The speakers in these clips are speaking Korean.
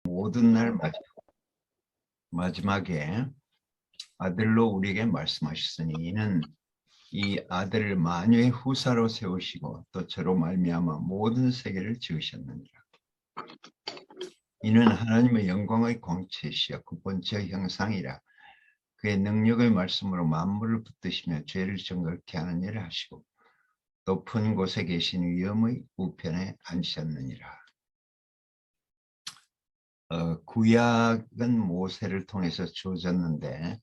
모든 날 마지막에 아들로 우리에게 말씀하셨으니 이는 이 아들을 만유의 후사로 세우시고 또 저로 말미암아 모든 세계를 지으셨느니라. 이는 하나님의 영광의 광채시여 그 본체 형상이라. 그의 능력의 말씀으로 만물을 붙드시며 죄를 정결케 하는 일을 하시고 높은 곳에 계신 위엄의 우편에 앉으셨느니라. 구약은 모세를 통해서 주어졌는데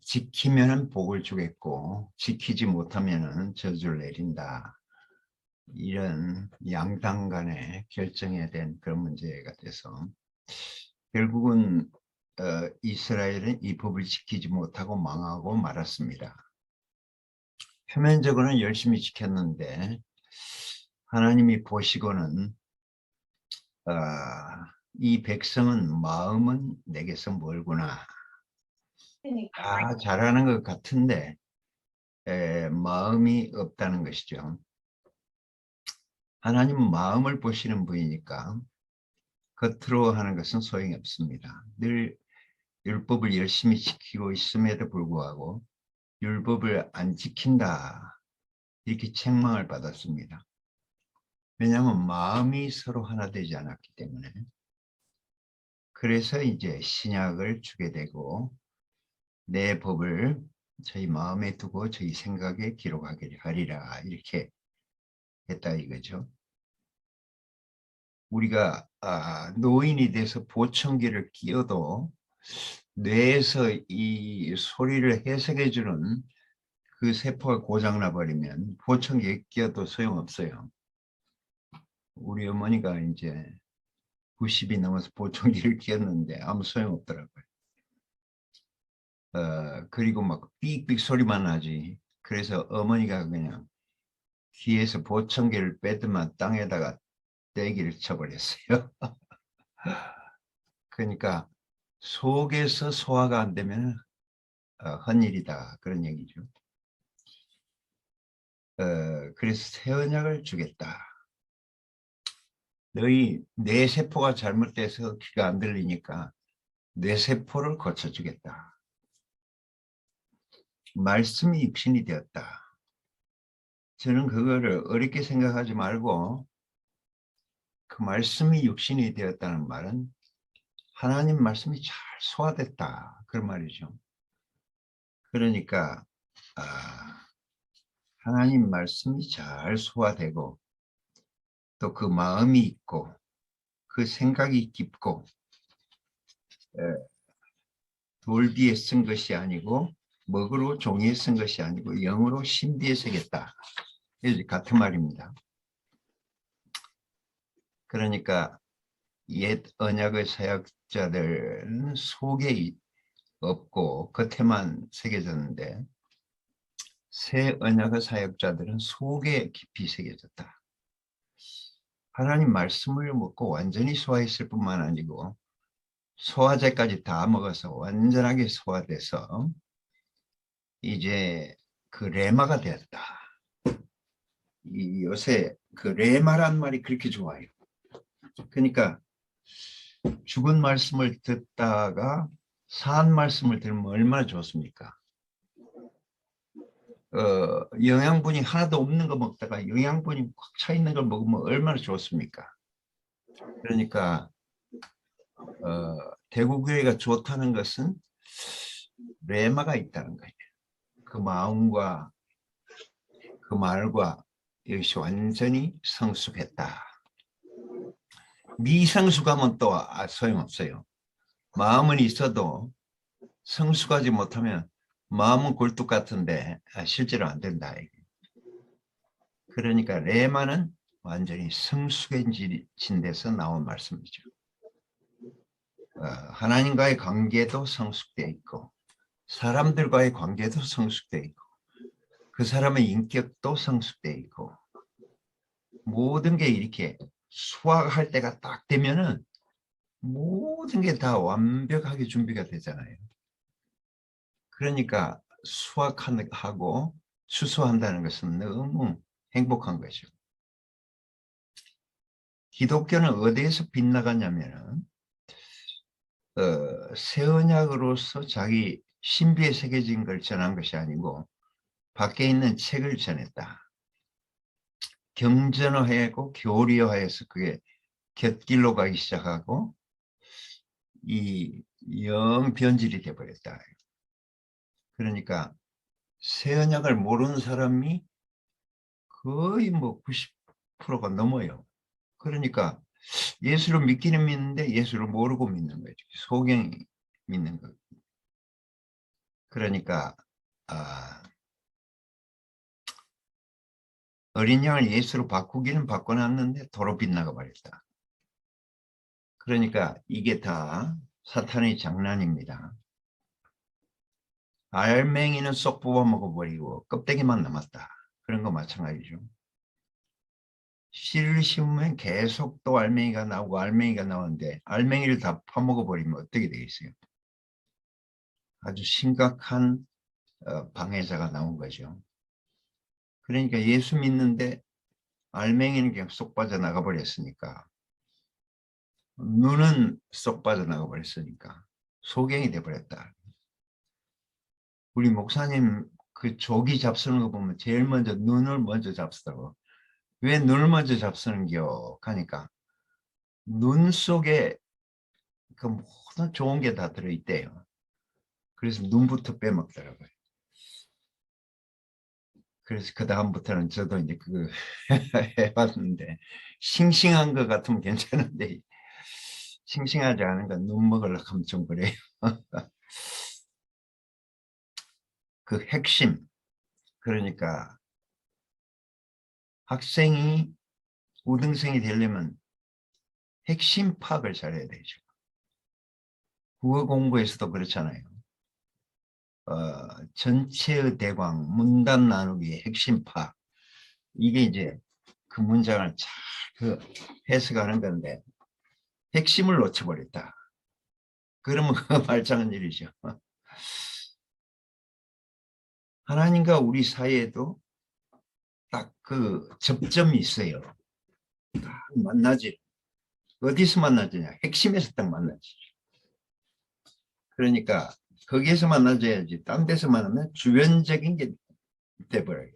지키면 복을 주겠고 지키지 못하면 저주를 내린다. 이런 양당 간의 결정에 대한 그런 문제가 돼서 결국은 이스라엘은 이 법을 지키지 못하고 망하고 말았습니다. 표면적으로는 열심히 지켰는데 하나님이 보시고는 이 백성은 마음은 내게서 멀구나. 다 잘하는 것 같은데 마음이 없다는 것이죠. 하나님은 마음을 보시는 분이니까 겉으로 하는 것은 소용이 없습니다. 늘 율법을 열심히 지키고 있음에도 불구하고 율법을 안 지킨다 이렇게 책망을 받았습니다. 왜냐하면 마음이 서로 하나 되지 않았기 때문에. 그래서 이제 신약을 주게 되고 내 법을 저희 마음에 두고 저희 생각에 기록하리라 이렇게 했다 이거죠. 우리가 노인이 돼서 보청기를 끼워도 뇌에서 이 소리를 해석해주는 그 세포가 고장나 버리면 보청기에 끼워도 소용없어요. 우리 어머니가 이제 90이 넘어서 보청기를 끼웠는데 아무 소용없더라고요. 그리고 막 삑삑 소리만 나지. 그래서 어머니가 그냥 귀에서 보청기를 빼더만 땅에다가 떼기를 쳐버렸어요. 그러니까 속에서 소화가 안 되면 헛일이다 그런 얘기죠. 그래서 새 언약을 주겠다. 너희 뇌세포가 잘못돼서 귀가 안 들리니까 뇌세포를 고쳐주겠다. 말씀이 육신이 되었다. 저는 그거를 어렵게 생각하지 말고 그 말씀이 육신이 되었다는 말은 하나님 말씀이 잘 소화됐다 그런 말이죠. 그러니까 하나님 말씀이 잘 소화되고 또 그 마음이 있고 그 생각이 깊고 돌비에 쓴 것이 아니고 먹으로 종이에 쓴 것이 아니고 영으로 심비에 새겼다. 같은 말입니다. 그러니까 옛 언약의 사역자들은 속에 없고 겉에만 새겨졌는데 새 언약의 사역자들은 속에 깊이 새겨졌다. 하나님 말씀을 먹고 완전히 소화했을 뿐만 아니고 소화제까지 다 먹어서 완전하게 소화돼서 이제 그 레마가 되었다. 요새 그 레마란 말이 그렇게 좋아요. 그러니까 죽은 말씀을 듣다가 산 말씀을 들으면 얼마나 좋습니까? 영양분이 하나도 없는 거 먹다가 영양분이 꽉 차 있는 걸 먹으면 얼마나 좋습니까? 그러니까 대구교회가 좋다는 것은 레마가 있다는 거예요. 그 마음과 그 말과 이것이 완전히 성숙했다. 미성숙하면 또 소용없어요. 마음은 있어도 성숙하지 못하면 마음은 굴뚝 같은데 실제로 안 된다. 그러니까 레마는 완전히 성숙해진 데서 나온 말씀이죠. 하나님과의 관계도 성숙되어 있고 사람들과의 관계도 성숙되어 있고 그 사람의 인격도 성숙되어 있고 모든 게 이렇게 수확할 때가 딱 되면은 모든 게 다 완벽하게 준비가 되잖아요. 그러니까 수확하고 추수한다는 것은 너무 행복한 거죠. 기독교는 어디에서 빗나가냐면은 새 언약으로서 자기 신비에 새겨진 걸 전한 것이 아니고 밖에 있는 책을 전했다. 경전화하고 교리화해서 그게 곁길로 가기 시작하고 이 영 변질이 돼버렸다. 그러니까 새 언약을 모르는 사람이 거의 뭐 90%가 넘어요. 그러니까 예수를 믿기는 믿는데 예수를 모르고 믿는 거죠. 소경이 믿는 거. 그러니까 어린 양을 예수로 바꾸기는 바꿔놨는데 도로 빗나가 버렸다. 그러니까 이게 다 사탄의 장난입니다. 알맹이는 쏙 뽑아 먹어버리고 껍데기만 남았다. 그런 거 마찬가지죠. 씨를 심으면 계속 또 알맹이가 나오고 알맹이가 나오는데 알맹이를 다 파먹어버리면 어떻게 되겠어요? 아주 심각한 방해자가 나온 거죠. 그러니까 예수 믿는데 알맹이는 그냥 쏙 빠져나가 버렸으니까, 눈은 쏙 빠져나가 버렸으니까 소경이 돼버렸다. 우리 목사님 그 조기 잡수는 거 보면 제일 먼저 눈을 먼저 잡수더라고. 왜 눈을 먼저 잡수는겨? 하니까 눈 속에 그 모든 좋은 게 다 들어있대요. 그래서 눈부터 빼먹더라고요. 그래서 그 다음부터는 저도 이제 그 해봤는데, 싱싱한 것 같으면 괜찮은데 싱싱하지 않은 건 눈 먹으려고 하면 좀 그래요. 그 핵심, 그러니까 학생이 우등생이 되려면 핵심 파악을 잘해야 되죠. 국어 공부에서도 그렇잖아요. 전체의 대광, 문단 나누기의 핵심 파악. 이게 이제 그 문장을 잘 해석하는 건데 핵심을 놓쳐버렸다. 그러면 말짱한 일이죠. 하나님과 우리 사이에도 딱 그 접점이 있어요. 딱 만나지. 어디서 만나지냐? 핵심에서 딱 만나지. 그러니까 거기에서 만나줘야지. 딴 데서 만나면 주변적인 게 돼버려요.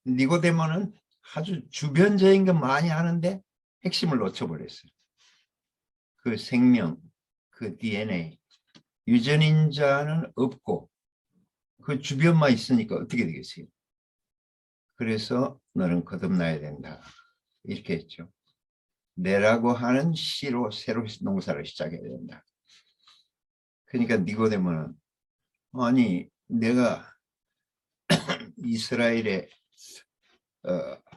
니고데모는 아주 주변적인 거 많이 하는데 핵심을 놓쳐버렸어요. 그 생명, 그 DNA, 유전인자는 없고 그 주변만 있으니까 어떻게 되겠어요? 그래서 너는 거듭나야 된다. 이렇게 했죠. 내라고 하는 씨로 새로 농사를 시작해야 된다. 그러니까 니고데모는, 아니 내가 이스라엘의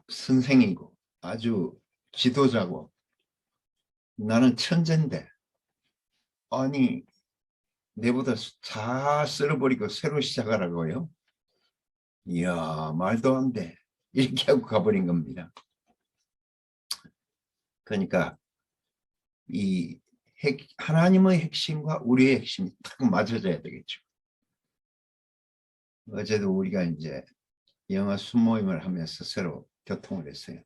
선생이고 아주 지도자고 나는 천재인데, 아니 내보다 다 쓸어버리고 새로 시작하라고요? 이야, 말도 안 돼. 이렇게 하고 가버린 겁니다. 그러니까 이 하나님의 핵심과 우리의 핵심이 딱 맞아져야 되겠죠. 어제도 우리가 이제 영어 순모임을 하면서 서로 교통을 했어요.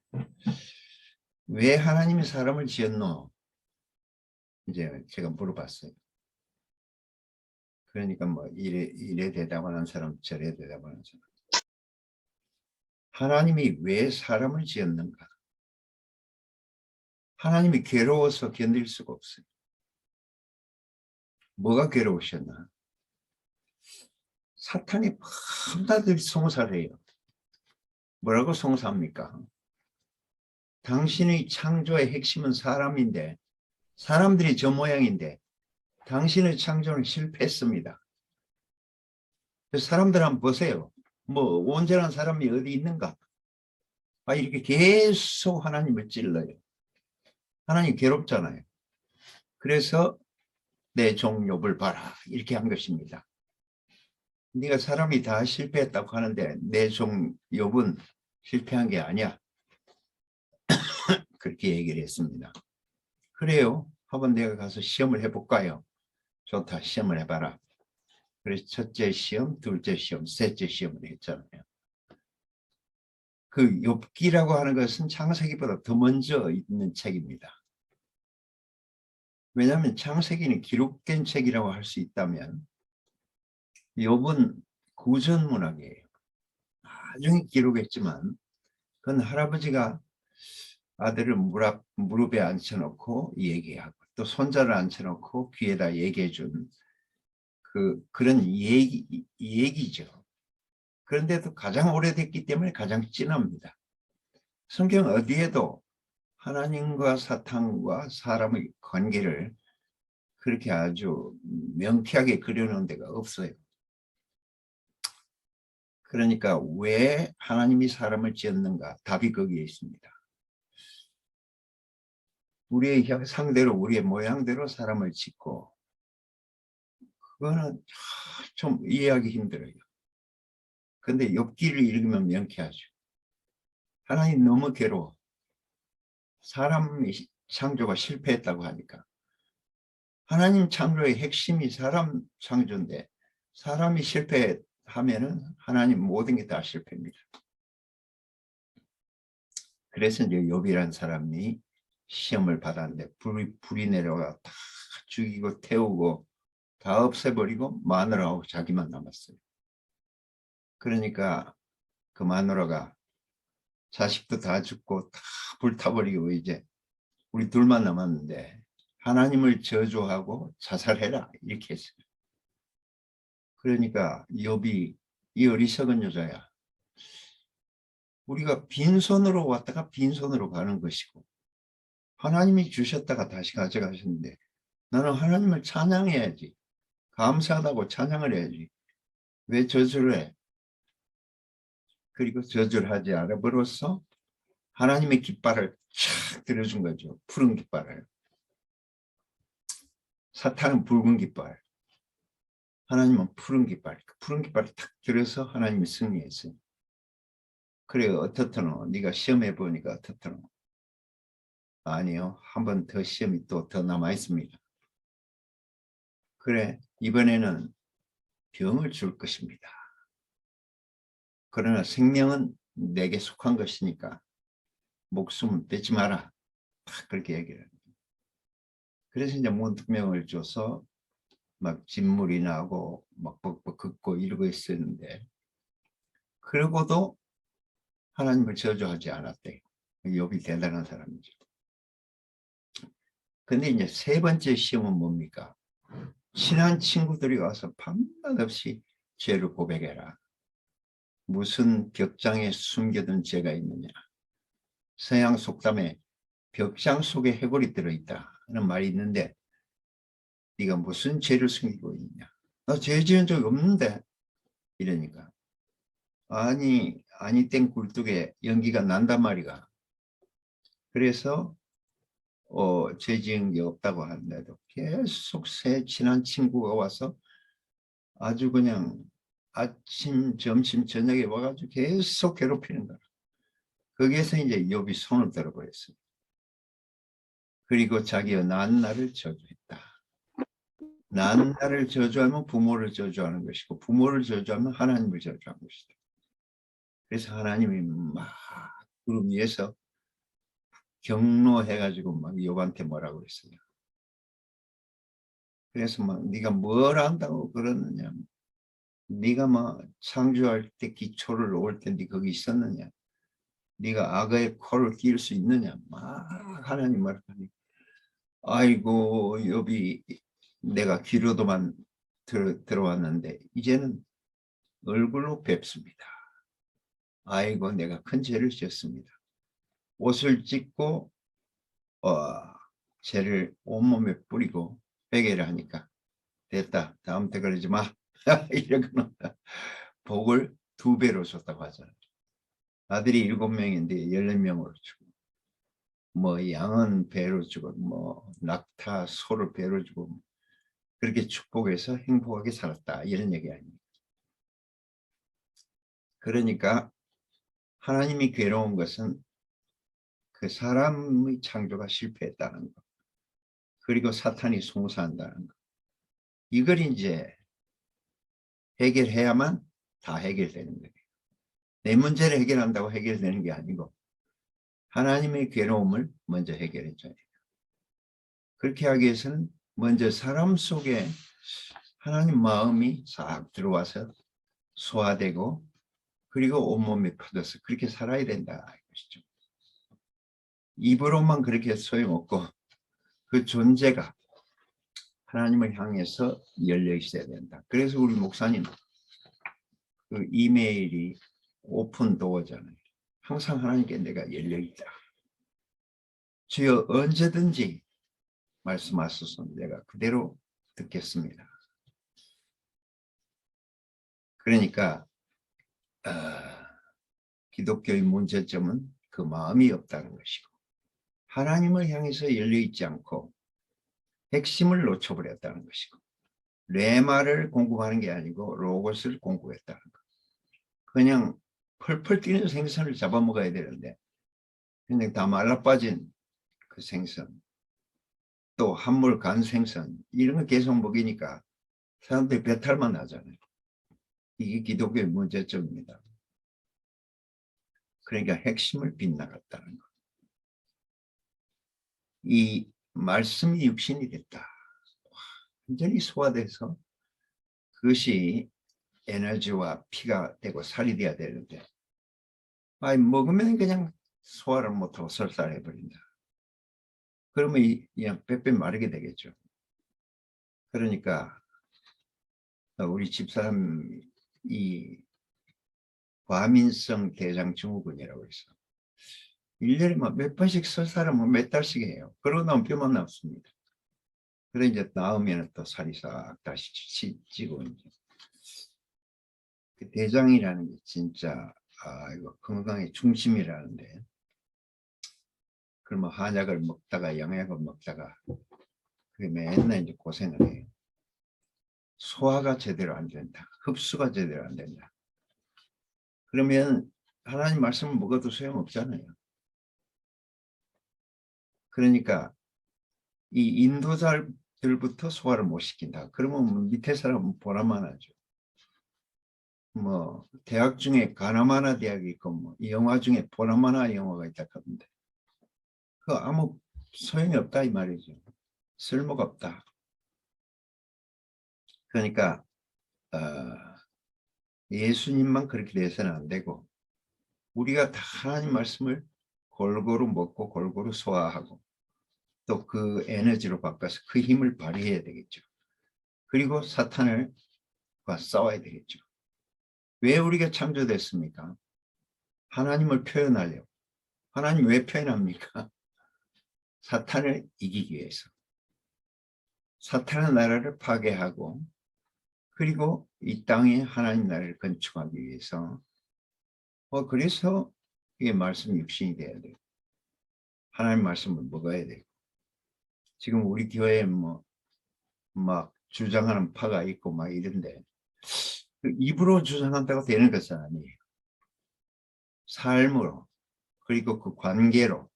왜 하나님이 사람을 지었노? 이제 제가 물어봤어요. 그러니까 뭐 이래 대답하는 사람, 저래 대답하는 사람. 하나님이 왜 사람을 지었는가? 하나님이 괴로워서 견딜 수가 없어요. 뭐가 괴로우셨나? 사탄이 밤낮을 송사해요. 뭐라고 송사합니까? 당신의 창조의 핵심은 사람인데, 사람들이 저 모양인데 당신의 창조는 실패했습니다. 사람들 한번 보세요. 뭐 온전한 사람이 어디 있는가? 이렇게 계속 하나님을 찔러요. 하나님 괴롭잖아요. 그래서 내 종 욥을 봐라, 이렇게 한 것입니다. 네가 사람이 다 실패했다고 하는데 내 종 욥은 실패한 게 아니야. 그렇게 얘기를 했습니다. 그래요? 한번 내가 가서 시험을 해볼까요? 좋다, 시험을 해봐라. 그래서 첫째 시험, 둘째 시험, 셋째 시험을 했잖아요. 그 욥기라고 하는 것은 창세기보다 더 먼저 있는 책입니다. 왜냐하면 창세기는 기록된 책이라고 할 수 있다면 욥은 구전 문학이에요. 나중에 기록했지만 그건 할아버지가 아들을 무릎에 앉혀놓고 얘기하고 또 손자를 앉혀놓고 귀에다 얘기해준 그런 얘기죠. 그런데도 가장 오래됐기 때문에 가장 진합니다. 성경 어디에도 하나님과 사탄과 사람의 관계를 그렇게 아주 명쾌하게 그려놓은 데가 없어요. 그러니까 왜 하나님이 사람을 지었는가? 답이 거기에 있습니다. 우리의 상대로 우리의 모양대로 사람을 짓고 그거는 좀 이해하기 힘들어요. 근데 욥기를 읽으면 명쾌하죠. 하나님 너무 괴로워. 사람 창조가 실패했다고 하니까. 하나님 창조의 핵심이 사람 창조인데 사람이 실패하면은 하나님 모든 게 다 실패입니다. 그래서 이제 욥이라는 사람이 시험을 받았는데 불이 내려가 다 죽이고 태우고 다 없애버리고 마누라하고 자기만 남았어요. 그러니까 그 마누라가 자식도 다 죽고 다 불타버리고 이제 우리 둘만 남았는데 하나님을 저주하고 자살해라 이렇게 했어요. 그러니까 욥이 이 어리석은 여자야. 우리가 빈손으로 왔다가 빈손으로 가는 것이고 하나님이 주셨다가 다시 가져가셨는데 나는 하나님을 찬양해야지. 감사하다고 찬양을 해야지. 왜 저주를 해? 그리고 저주를 하지 않음으로써 하나님의 깃발을 촥 들어준 거죠. 푸른 깃발을. 사탄은 붉은 깃발. 하나님은 푸른 깃발. 그 푸른 깃발을 탁 들어서 하나님이 승리했어요. 그래 어떻더노? 네가 시험해 보니까 어떻더노? 아니요. 한 번 더 시험이 또 더 남아 있습니다. 그래 이번에는 병을 줄 것입니다. 그러나 생명은 내게 속한 것이니까 목숨은 뺏지 마라. 딱 그렇게 얘기를 합니다. 그래서 이제 문득명을 줘서 막 진물이 나고 막 벅벅 긋고 이러고 있었는데 그러고도 하나님을 저주하지 않았대요. 욥이 대단한 사람이죠. 근데 이제 세 번째 시험은 뭡니까? 친한 친구들이 와서 밤낮 없이 죄를 고백해라. 무슨 벽장에 숨겨둔 죄가 있느냐. 서양 속담에 벽장 속에 해골이 들어있다 하는 말이 있는데 네가 무슨 죄를 숨기고 있냐. 나 죄 지은 적 없는데 이러니까 아니 땡 굴뚝에 연기가 난단 말이가. 그래서 죄 지은 게 없다고 하는데도 계속 새 친한 친구가 와서 아주 그냥 아침 점심 저녁에 와가지고 계속 괴롭히는 거야. 거기에서 이제 욥이 손을 들어버렸어요. 그리고 자기가 난 나를 저주했다. 난 나를 저주하면 부모를 저주하는 것이고 부모를 저주하면 하나님을 저주하는 것이다. 그래서 하나님이 막 구름 위에서 경로해가지고 막 욥한테 뭐라고 그랬어요. 그래서 막 네가 뭘 안다고 그러느냐. 네가 막 창조할 때 기초를 놓을 때 네 거기 있었느냐. 네가 악어의 코를 끼울 수 있느냐. 막 하나님 말하니 아이고 욥이 내가 귀로도만 들어왔는데 이제는 얼굴로 뵙습니다. 아이고 내가 큰 죄를 지었습니다. 옷을 찢고 죄를 온몸에 뿌리고 베개를 하니까 됐다. 다음 때 그러지 마. 이러고는 복을 2배로 줬다고 하잖아요. 아들이 7명인데 14명으로 주고 뭐 양은 배로 주고 뭐 낙타 소를 배로 주고 그렇게 축복해서 행복하게 살았다. 이런 얘기 아닙니까? 그러니까 하나님이 괴로운 것은 그 사람의 창조가 실패했다는 것. 그리고 사탄이 송사한다는 것. 이걸 이제 해결해야만 다 해결되는 거예요. 내 문제를 해결한다고 해결되는 게 아니고 하나님의 괴로움을 먼저 해결해 줘야 돼요. 그렇게 하기 위해서는 먼저 사람 속에 하나님 마음이 싹 들어와서 소화되고 그리고 온몸이 퍼져서 그렇게 살아야 된다 이것이죠. 입으로만 그렇게 소용없고 그 존재가 하나님을 향해서 열려 있어야 된다. 그래서 우리 목사님 그 이메일이 오픈 도어잖아요. 항상 하나님께 내가 열려 있다. 주여 언제든지 말씀하소서 내가 그대로 듣겠습니다. 그러니까 기독교의 문제점은 그 마음이 없다는 것이고 하나님을 향해서 열려 있지 않고 핵심을 놓쳐버렸다는 것이고 레마를 공부하는 게 아니고 로고스를 공부했다는 것. 그냥 펄펄 뛰는 생선을 잡아먹어야 되는데 그냥 다 말라빠진 그 생선 또 한물 간 생선 이런 거 계속 먹이니까 사람들이 배탈만 나잖아요. 이게 기독교의 문제점입니다. 그러니까 핵심을 빗나갔다는 것. 이 말씀이 육신이 됐다. 완전히 소화돼서 그것이 에너지와 피가 되고 살이 돼야 되는데 먹으면 그냥 소화를 못하고 설사해버린다. 그러면 그냥 빼빼 마르게 되겠죠. 그러니까 우리 집사람 이 과민성 대장 증후군이라고 해서 1년에 몇 번씩 설사를 몇 달씩 해요. 그러고 나면 뼈만 남습니다. 그래 이제 나오면 또 살이 싹 다시 찌고 이제 그 대장이라는 게 진짜 이거 건강의 중심이라는데 그러면 한약을 먹다가 영약을 먹다가 그게 맨날 이제 고생을 해요. 소화가 제대로 안 된다. 흡수가 제대로 안 된다. 그러면 하나님 말씀을 먹어도 소용없잖아요. 그러니까 이 인도자들부터 소화를 못 시킨다. 그러면 밑에 사람은 보나마나 하죠. 뭐 대학 중에 가나마나 대학이 있고 뭐 영화 중에 보나마나 영화가 있다 하던데 그 아무 소용이 없다 이 말이죠. 쓸모가 없다. 그러니까 예수님만 그렇게 돼서는 안 되고 우리가 다 하나님 말씀을 골고루 먹고 골고루 소화하고 또 그 에너지로 바꿔서 그 힘을 발휘해야 되겠죠. 그리고 사탄과 싸워야 되겠죠. 왜 우리가 창조됐습니까? 하나님을 표현하려고. 하나님 왜 표현합니까? 사탄을 이기기 위해서. 사탄의 나라를 파괴하고 그리고 이 땅에 하나님 나라를 건축하기 위해서 그래서 이게 말씀 육신이 돼야 돼요. 하나님 말씀을 먹어야 돼요. 지금 우리 교회에 막 주장하는 파가 있고 막 이런데 그 입으로 주장한다고 되는 것은 아니에요. 삶으로 그리고 그 관계로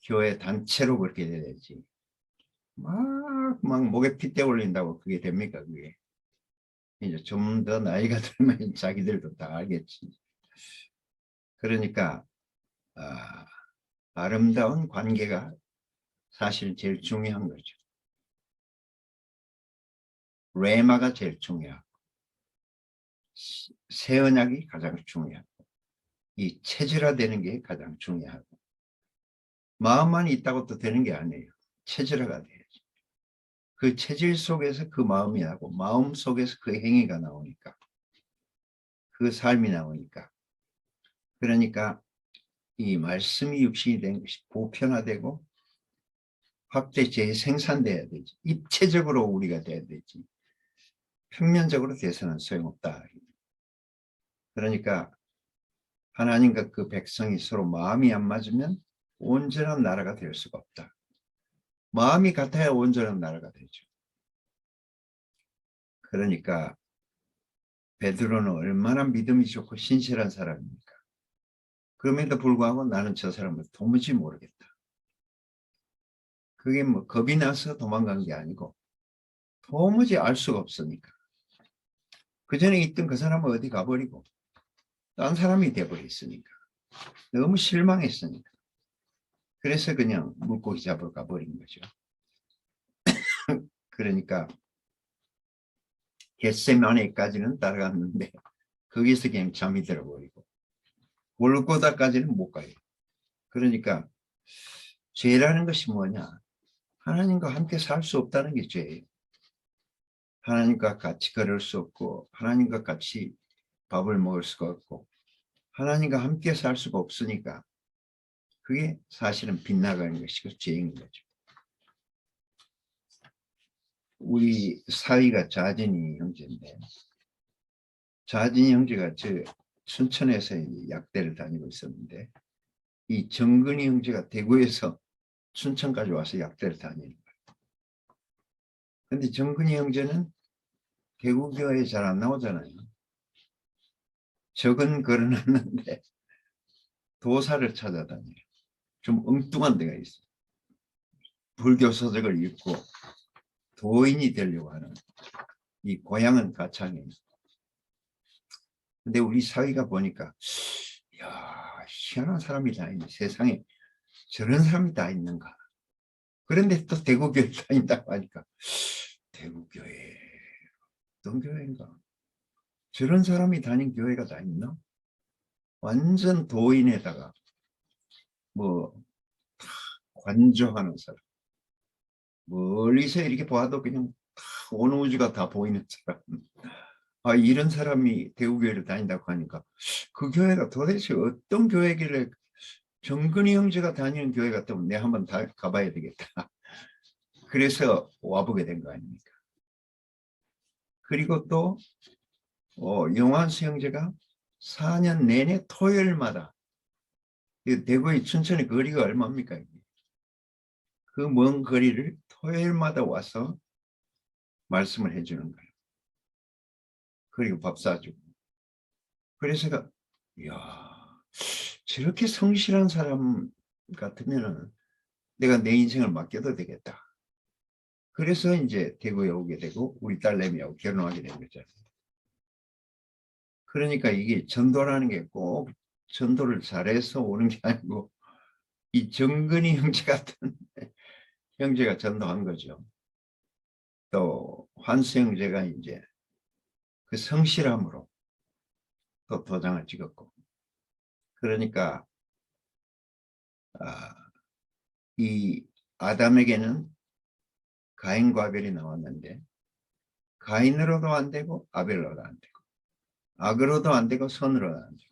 교회 단체로 그렇게 돼야지 막 목에 핏대 올린다고 그게 됩니까? 그게 이제 좀 더 나이가 들면 자기들도 다 알겠지. 그러니까 아름다운 관계가 사실 제일 중요한 거죠. 레마가 제일 중요하고 새 언약이 가장 중요하고 이 체질화되는 게 가장 중요하고 마음만 있다고 또 되는 게 아니에요. 체질화가 돼야지. 그 체질 속에서 그 마음이 나고 마음 속에서 그 행위가 나오니까 그 삶이 나오니까 그러니까 이 말씀이 육신이 된 것이 보편화되고 확대 재생산돼야 되지. 입체적으로 우리가 돼야 되지. 평면적으로 돼서는 소용없다. 그러니까 하나님과 그 백성이 서로 마음이 안 맞으면 온전한 나라가 될 수가 없다. 마음이 같아야 온전한 나라가 되죠. 그러니까 베드로는 얼마나 믿음이 좋고 신실한 사람입니까? 그럼에도 불구하고 나는 저 사람을 도무지 모르겠다. 그게 뭐 겁이 나서 도망간 게 아니고 도무지 알 수가 없으니까. 그 전에 있던 그 사람은 어디 가버리고 딴 사람이 돼버렸으니까. 너무 실망했으니까. 그래서 그냥 물고기 잡으러 가버린 거죠. 그러니까 겟세마네까지는 따라갔는데 거기서 그냥 잠이 들어버리고 골고다까지는 못 가요. 그러니까 죄라는 것이 뭐냐? 하나님과 함께 살 수 없다는 게 죄예요. 하나님과 같이 걸을 수 없고 하나님과 같이 밥을 먹을 수가 없고 하나님과 함께 살 수가 없으니까 그게 사실은 빗나가는 것이고 죄인 거죠. 우리 사위가 자진이 형제인데 자진이 형제가 저 춘천에서 약대를 다니고 있었는데 이 정근이 형제가 대구에서 춘천까지 와서 약대를 다니는 거예요. 근데 정근이 형제는 대구교회에 잘 안 나오잖아요. 적은 걸어놨는데 도사를 찾아다녀요. 좀 엉뚱한 데가 있어요. 불교 서적을 읽고 도인이 되려고 하는 이 고향은 가창이에요. 근데 우리 사위가 보니까 이야 희한한 사람이 다 있네. 세상에 저런 사람이 다 있는가. 그런데 또 대구교회 다닌다고 하니까 대구교회 어떤 교회인가. 저런 사람이 다닌 교회가 다 있나. 완전 도인에다가 뭐 관조하는 사람. 멀리서 이렇게 봐도 그냥 온 우주가 다 보이는 사람. 아, 이런 사람이 대구교회를 다닌다고 하니까 그 교회가 도대체 어떤 교회길래 정근이 형제가 다니는 교회 같으면 내가 한번 다 가봐야 되겠다. 그래서 와보게 된 거 아닙니까? 그리고 또 영환수 형제가 4년 내내 토요일마다 대구의 춘천의 거리가 얼마입니까? 그 먼 거리를 토요일마다 와서 말씀을 해주는 거예요. 그리고 밥 사주고. 그래서 이야 저렇게 성실한 사람 같으면 내가 내 인생을 맡겨도 되겠다. 그래서 이제 대구에 오게 되고 우리 딸내미하고 결혼하게 된 거잖아요. 그러니까 이게 전도라는 게 꼭 전도를 잘해서 오는 게 아니고 이 정근이 형제 같은 형제가 전도한 거죠. 또 환수 형제가 이제 그 성실함으로 또 도장을 찍었고 그러니까 이 아담에게는 가인과 아벨이 나왔는데 가인으로도 안 되고 아벨로도 안 되고 악으로도 안 되고 선으로도 안 되고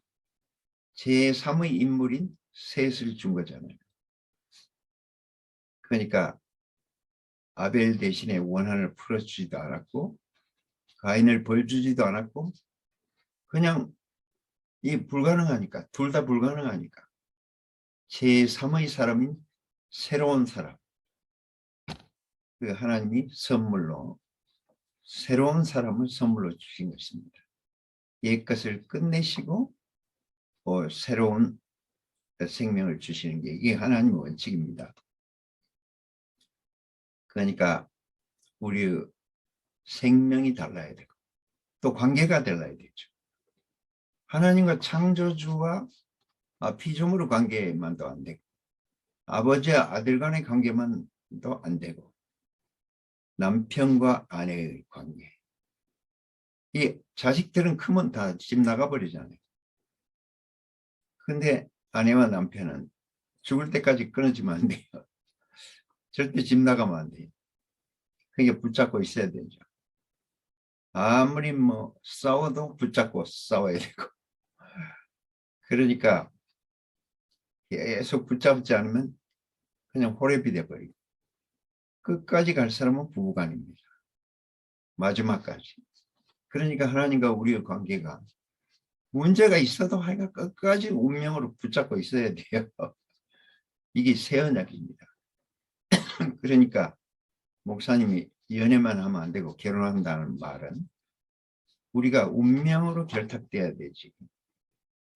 제3의 인물인 셋을 준 거잖아요. 그러니까 아벨 대신에 원한을 풀어주지도 않았고 가인을 벌주지도 않았고 그냥 이 불가능하니까 둘 다 불가능하니까 제3의 사람인 새로운 사람 그 하나님이 선물로 새로운 사람을 선물로 주신 것입니다. 옛것을 끝내시고 새로운 생명을 주시는 게 이게 하나님의 원칙입니다. 그러니까 우리 생명이 달라야 되고 또 관계가 달라야 되죠. 하나님과 창조주와 피조물 관계만도 안 되고 아버지와 아들 간의 관계만도 안 되고 남편과 아내의 관계 이 자식들은 크면 다 집 나가버리잖아요. 근데 아내와 남편은 죽을 때까지 끊어지면 안 돼요. 절대 집 나가면 안 돼요. 그게 붙잡고 있어야 되죠. 아무리 뭐 싸워도 붙잡고 싸워야 되고 그러니까 계속 붙잡지 않으면 그냥 호랩이 돼버리고 끝까지 갈 사람은 부부간입니다. 마지막까지. 그러니까 하나님과 우리의 관계가 문제가 있어도 하여간 끝까지 운명으로 붙잡고 있어야 돼요. 이게 새 언약입니다. 그러니까 목사님이 연애만 하면 안 되고 결혼한다는 말은 우리가 운명으로 결탁돼야 되지.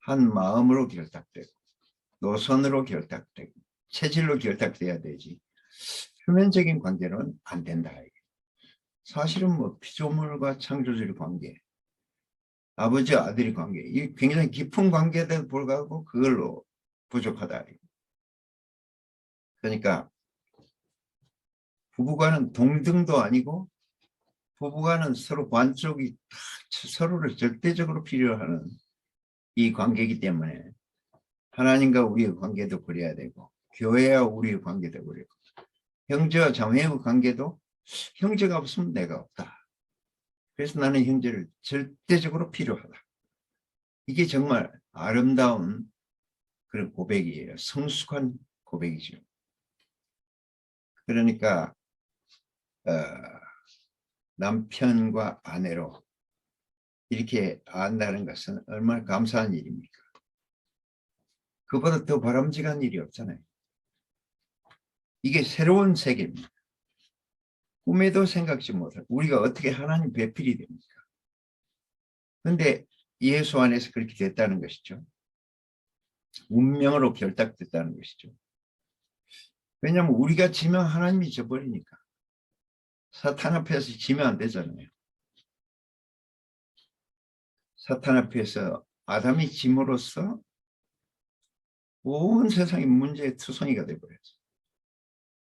한 마음으로 결탁되고 노선으로 결탁되고 체질로 결탁돼야 되지. 표면적인 관계는 안 된다. 사실은 뭐 피조물과 창조주의 관계 아버지 아들의 관계, 이 굉장히 깊은 관계에도 불구하고 그걸로 부족하다. 그러니까 부부간은 동등도 아니고 부부간은 서로 반쪽이 서로를 절대적으로 필요하는 이 관계이기 때문에 하나님과 우리의 관계도 그래야 되고 교회와 우리의 관계도 그래고 형제와 자매의 관계도 형제가 없으면 내가 없다. 그래서 나는 형제를 절대적으로 필요하다. 이게 정말 아름다운 그런 고백이에요. 성숙한 고백이죠. 그러니까 남편과 아내로 이렇게 안다는 것은 얼마나 감사한 일입니까? 그보다 더 바람직한 일이 없잖아요. 이게 새로운 세계입니다. 꿈에도 생각지 못할 우리가 어떻게 하나님 배필이 됩니까? 그런데 예수 안에서 그렇게 됐다는 것이죠. 운명으로 결탁됐다는 것이죠. 왜냐하면 우리가 지면 하나님이 져버리니까. 사탄 앞에서 지면 안 되잖아요. 사탄 앞에서 아담이 짐으로써 온 세상이 문제의 투성이가 되어버렸어요.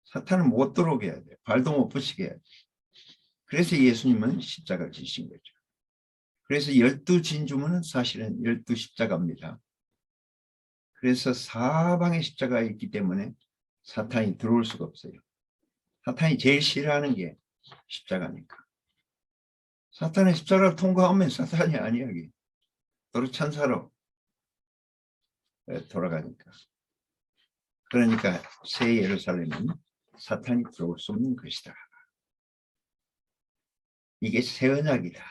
사탄을 못 들어오게 해야 돼요. 발도 못 붙이게 해야 돼요. 그래서 예수님은 십자가를 지신 거죠. 그래서 12진주문은 사실은 12십자가입니다. 그래서 사방에 십자가가 있기 때문에 사탄이 들어올 수가 없어요. 사탄이 제일 싫어하는 게 십자가니까. 사탄의 십자가를 통과하면 사탄이 아니야. 도로 천사로 돌아가니까. 그러니까 새 예루살렘은 사탄이 들어올 수 없는 것이다. 이게 새 언약이다.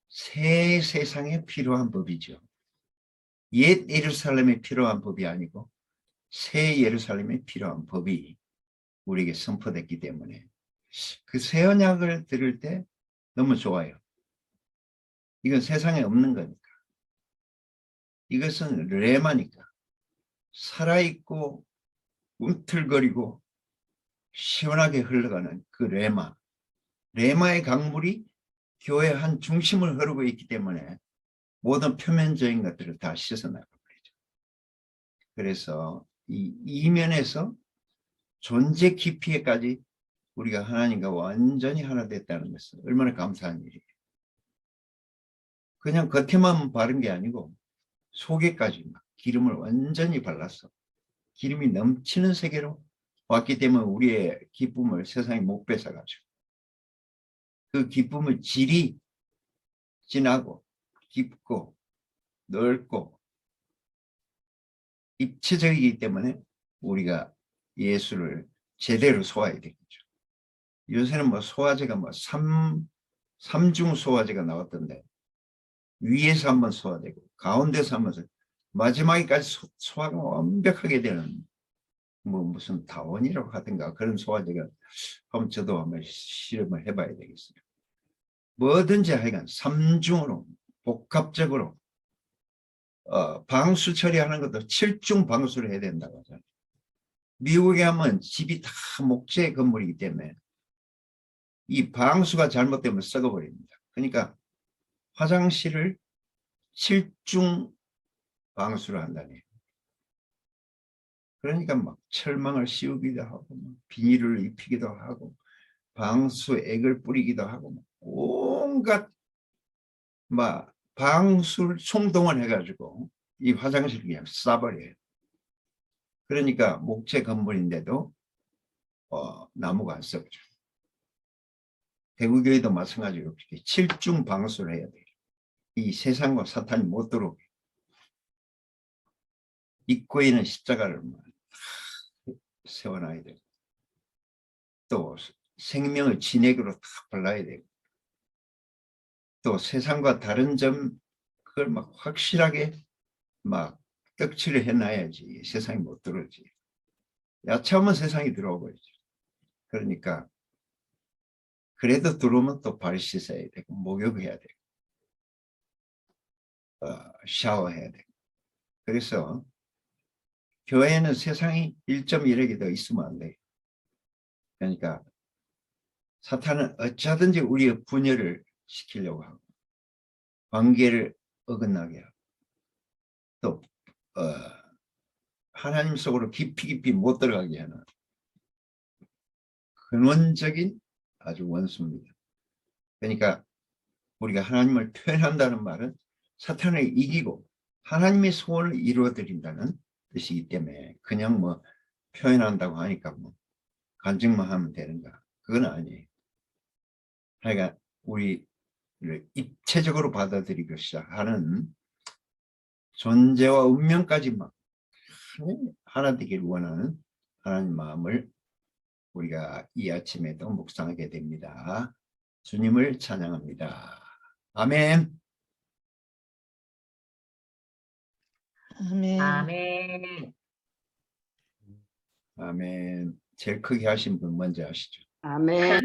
새 세상에 필요한 법이죠. 옛 예루살렘에 필요한 법이 아니고 새 예루살렘에 필요한 법이 우리에게 선포됐기 때문에 그 새 언약을 들을 때 너무 좋아요. 이건 세상에 없는 거니까. 이것은 레마니까. 살아있고 움틀거리고 시원하게 흘러가는 그 레마. 레마의 강물이 교회 한 중심을 흐르고 있기 때문에 모든 표면적인 것들을 다 씻어나가버리죠. 그래서 이 이면에서 존재 깊이에까지 우리가 하나님과 완전히 하나 됐다는 것은 얼마나 감사한 일이에요. 그냥 겉에만 바른 게 아니고 속에까지 막 기름을 완전히 발랐어. 기름이 넘치는 세계로 왔기 때문에 우리의 기쁨을 세상이 못 뺏어가죠. 그 기쁨의 질이 진하고 깊고 넓고 입체적이기 때문에 우리가 예수를 제대로 소화해야 되겠죠. 요새는 뭐 소화제가 뭐 삼중 소화제가 나왔던데 위에서 한번 소화되고 가운데서 한번 마지막에까지 소화가 완벽하게 되는 뭐 무슨 다원이라고 하든가 그런 소화제가 한번 저도 한번 실험을 해봐야 되겠어요. 뭐든지 하여간 삼중으로 복합적으로 방수 처리하는 것도 7중 방수를 해야 된다고 하잖아요. 미국에 하면 집이 다 목재 건물이기 때문에 이 방수가 잘못되면 썩어버립니다. 그러니까 화장실을 7중 방수를 한다니. 그러니까 막 철망을 씌우기도 하고 비닐을 입히기도 하고 방수액을 뿌리기도 하고 온갖 막 방수를 총동원 해가지고 이 화장실을 그냥 쏴버려요. 그러니까 목재 건물인데도 나무가 안 썩죠. 대구교회도 마찬가지로 이렇게 7중 방수를 해야 돼요. 이 세상과 사탄이 못 들어오게. 입구에는 십자가를 세워놔야 되고 또 생명을 진액으로 다 발라야 되고 또 세상과 다른 점 그걸 막 확실하게 막 떡칠을 해놔야지 세상이 못 들어오지. 야채하면 세상이 들어오고있죠. 그러니까 그래도 들어오면 또 발 씻어야 되고 목욕해야 되고 샤워해야 되고. 그래서 교회에는 세상이 1.1억이 더 있으면 안 돼요. 그러니까 사탄은 어쩌든지 우리의 분열을 시키려고 하고 관계를 어긋나게 하고 또 하나님 속으로 깊이 못 들어가게 하는 근원적인 아주 원수입니다. 그러니까 우리가 하나님을 표현한다는 말은 사탄을 이기고 하나님의 소원을 이루어드린다는 뜻이기 때문에 그냥 뭐 표현한다고 하니까 뭐 간증만 하면 되는가, 그건 아니에요. 그러니까 우리를 입체적으로 받아들이기 시작하는 존재와 운명까지 막 하나 되기를 원하는 하나님 마음을 우리가 이 아침에도 묵상하게 됩니다. 주님을 찬양합니다. 아멘. 아멘. 아멘. 아멘. 제일 크게 하신 분 먼저 하시죠. 아멘.